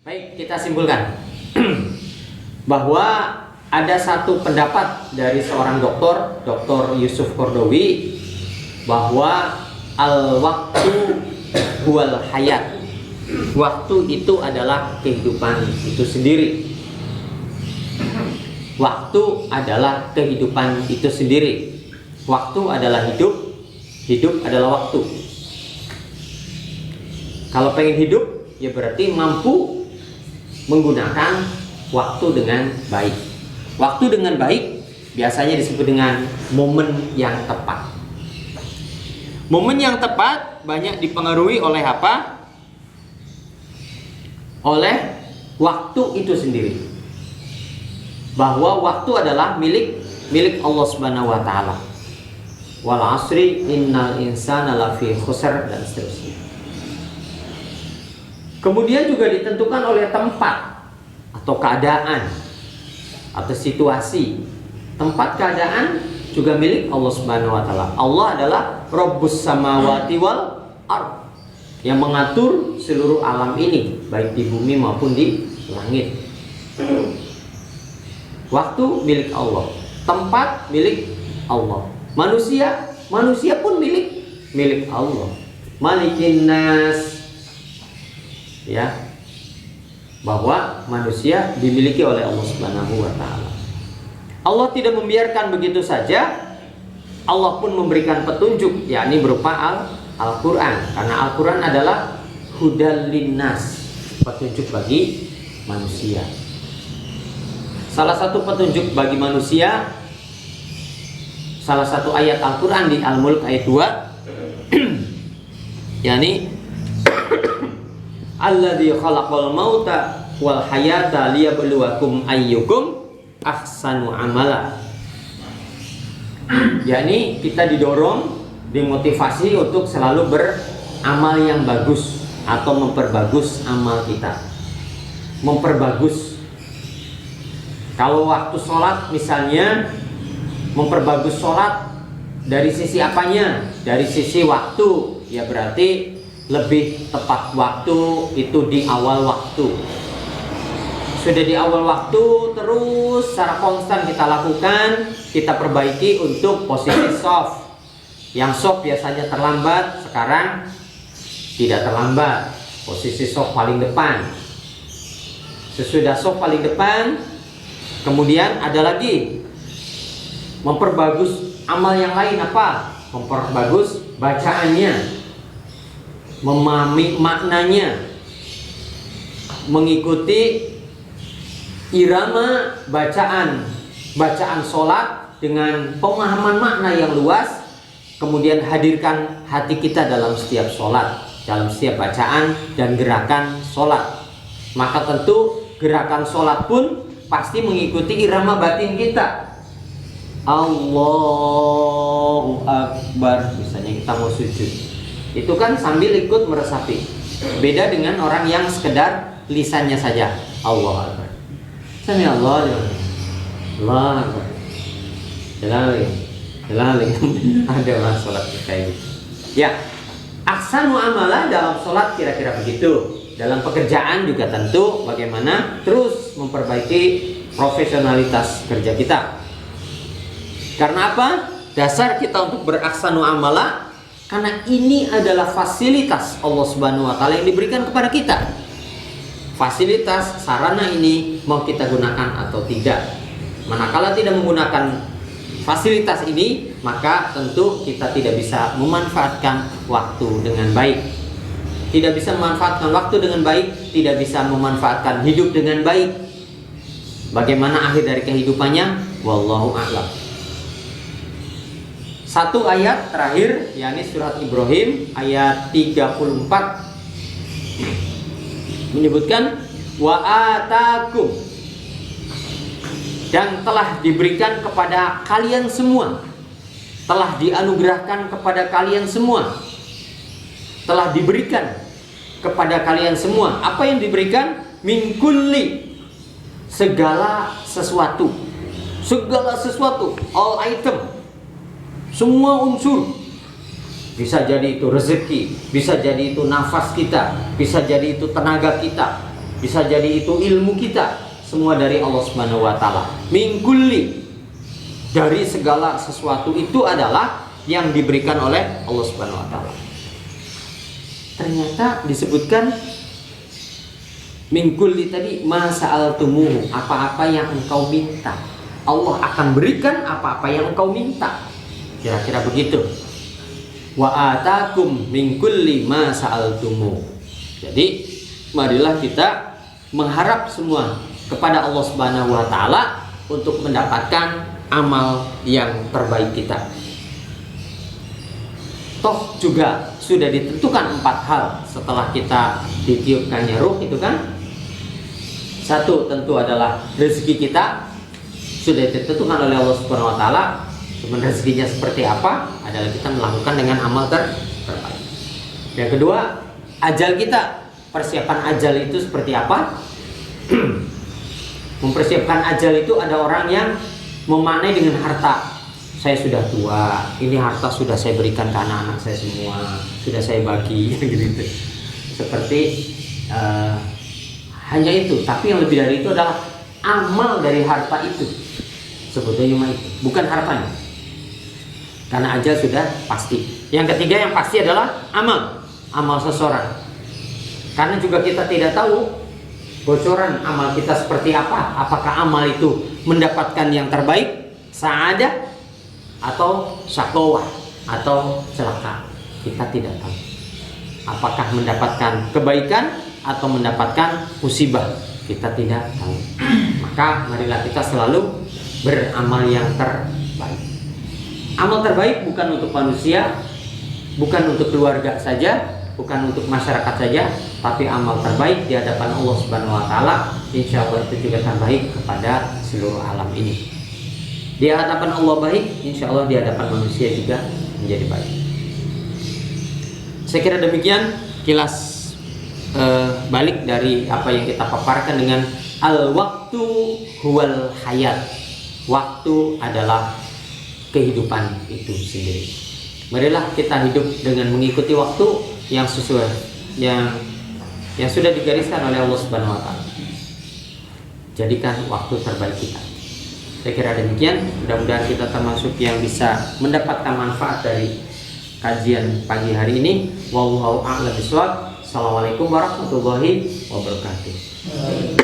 Baik, kita simpulkan bahwa ada satu pendapat dari seorang doktor, Dr. Yusuf Qaradawi, bahwa al-waktu huwal hayat. Waktu itu adalah kehidupan itu sendiri. Waktu adalah kehidupan itu sendiri. Waktu adalah hidup, hidup adalah waktu. Kalau pengen hidup, ya berarti mampu menggunakan waktu dengan baik. Waktu dengan baik biasanya disebut dengan momen yang tepat. Momen yang tepat banyak dipengaruhi oleh apa? Oleh waktu itu sendiri. Bahwa waktu adalah milik Allah Subhanahu wa taala. Wal 'asri innal insana lafi khusr, dan seterusnya. Kemudian juga ditentukan oleh tempat atau keadaan atau situasi. Tempat keadaan juga milik Allah Subhanahu wa taala. Allah adalah Rabbus samawati wal ard, yang mengatur seluruh alam ini, baik di bumi maupun di langit. Waktu milik Allah, tempat milik Allah. Manusia pun milik Allah. Malikin nas, ya, bahwa manusia dimiliki oleh Allah Subhanahu wa taala. Allah tidak membiarkan begitu saja. Allah pun memberikan petunjuk, yakni berupa Al-Qur'an. Karena Al-Qur'an adalah hudal linnas, petunjuk bagi manusia. Salah satu petunjuk bagi manusia, salah satu ayat Al-Qur'an di Al-Mulk ayat 2, yakni alladzi khalaqal mauta wal hayata liyabluwakum ayyukum ahsanu amala. Yakni kita didorong, dimotivasi untuk selalu beramal yang bagus atau memperbagus amal kita. Memperbagus. Kalau waktu sholat misalnya, memperbagus sholat dari sisi apanya? Dari sisi waktu, ya berarti lebih tepat waktu itu di awal waktu. Sudah di awal waktu, terus secara konstan kita lakukan, kita perbaiki untuk posisi soft. Yang soft biasanya terlambat, sekarang tidak terlambat. Posisi soft paling depan. Sesudah soft paling depan, kemudian ada lagi memperbagus amal yang lain. Apa? Memperbagus bacaannya, memahami maknanya, mengikuti irama bacaan sholat dengan pemahaman makna yang luas. Kemudian hadirkan hati kita dalam setiap sholat, dalam setiap bacaan dan gerakan sholat. Maka tentu gerakan sholat pun pasti mengikuti irama batin kita. Allahu Akbar, misalnya kita mau sujud, itu kan sambil ikut meresapi. Beda dengan orang yang sekedar lisannya saja Allahu Akbar. Sami Allah Akbar. Jalali. Ada orang sholat kayak gitu. Ya, ahsanu amalah dalam sholat kira-kira begitu. Dalam pekerjaan juga tentu bagaimana terus memperbaiki profesionalitas kerja kita. Karena apa? Dasar kita untuk berahsanu amalah, karena ini adalah fasilitas Allah Subhanahu wa taala yang diberikan kepada kita. Fasilitas sarana ini mau kita gunakan atau tidak. Manakala tidak menggunakan fasilitas ini, maka tentu kita tidak bisa memanfaatkan waktu dengan baik. Tidak bisa memanfaatkan waktu dengan baik, tidak bisa memanfaatkan hidup dengan baik. Bagaimana akhir dari kehidupannya? Wallahu a'lam. Satu ayat terakhir, yakni surat Ibrahim ayat 34, menyebutkan wa atakum, dan telah diberikan kepada kalian semua, telah dianugerahkan kepada kalian semua, telah diberikan kepada kalian semua. Apa yang diberikan? Min kulli, segala sesuatu, all item, semua unsur. Bisa jadi itu rezeki, bisa jadi itu nafas kita, bisa jadi itu tenaga kita, bisa jadi itu ilmu kita, semua dari Allah Subhanahu wa taala. Min kulli, dari segala sesuatu itu adalah yang diberikan oleh Allah Subhanahu wa taala. Ternyata disebutkan min kulli tadi, ma sa'altumuhu, apa-apa yang engkau minta. Allah akan berikan apa-apa yang engkau minta. Kira-kira begitu. Wa atakum min kulli ma sa'altumuhu. Jadi marilah kita mengharap semua kepada Allah Subhanahu wa taala untuk mendapatkan amal yang terbaik kita. Toh juga sudah ditentukan 4 hal setelah kita ditiupkannya ruh itu kan. Satu tentu adalah rezeki kita sudah ditentukan oleh Allah Subhanahu wa taala. Cuman rezekinya seperti apa adalah kita melakukan dengan amal terbaik. Yang kedua, ajal kita, persiapan ajal itu seperti apa? Mempersiapkan ajal itu ada orang yang memanai dengan harta. Saya sudah tua, ini harta sudah saya berikan ke anak-anak saya semua, sudah saya bagi gitu. Seperti hanya itu, tapi yang lebih dari itu adalah amal dari harta itu. Sebetulnya itu bukan hartanya, karena ajal sudah pasti. Yang ketiga yang pasti adalah amal seseorang. Karena juga kita tidak tahu bocoran amal kita seperti apa. Apakah amal itu mendapatkan yang terbaik, sa'adah, atau syaqawah, atau celaka. Kita tidak tahu. Apakah mendapatkan kebaikan atau mendapatkan musibah, kita tidak tahu. Maka marilah kita selalu beramal yang terbaik. Amal terbaik bukan untuk manusia, bukan untuk keluarga saja, bukan untuk masyarakat saja, tapi amal terbaik di hadapan Allah Subhanahu wa taala, insya Allah itu juga terbaik kepada seluruh alam ini. Di hadapan Allah baik, insya Allah di hadapan manusia juga menjadi baik. Saya kira demikian kilas balik dari apa yang kita paparkan dengan al-waktu huwal hayat. Waktu adalah kehidupan itu sendiri. Marilah kita hidup dengan mengikuti waktu yang sesuai, yang sudah digariskan oleh Allah Subhanahu wa taala. Jadikan waktu terbaik kita. Saya kira demikian. Mudah-mudahan kita termasuk yang bisa mendapatkan manfaat dari kajian pagi hari ini. Wallahu a'lam bishawab. Assalamualaikum warahmatullahi wabarakatuh.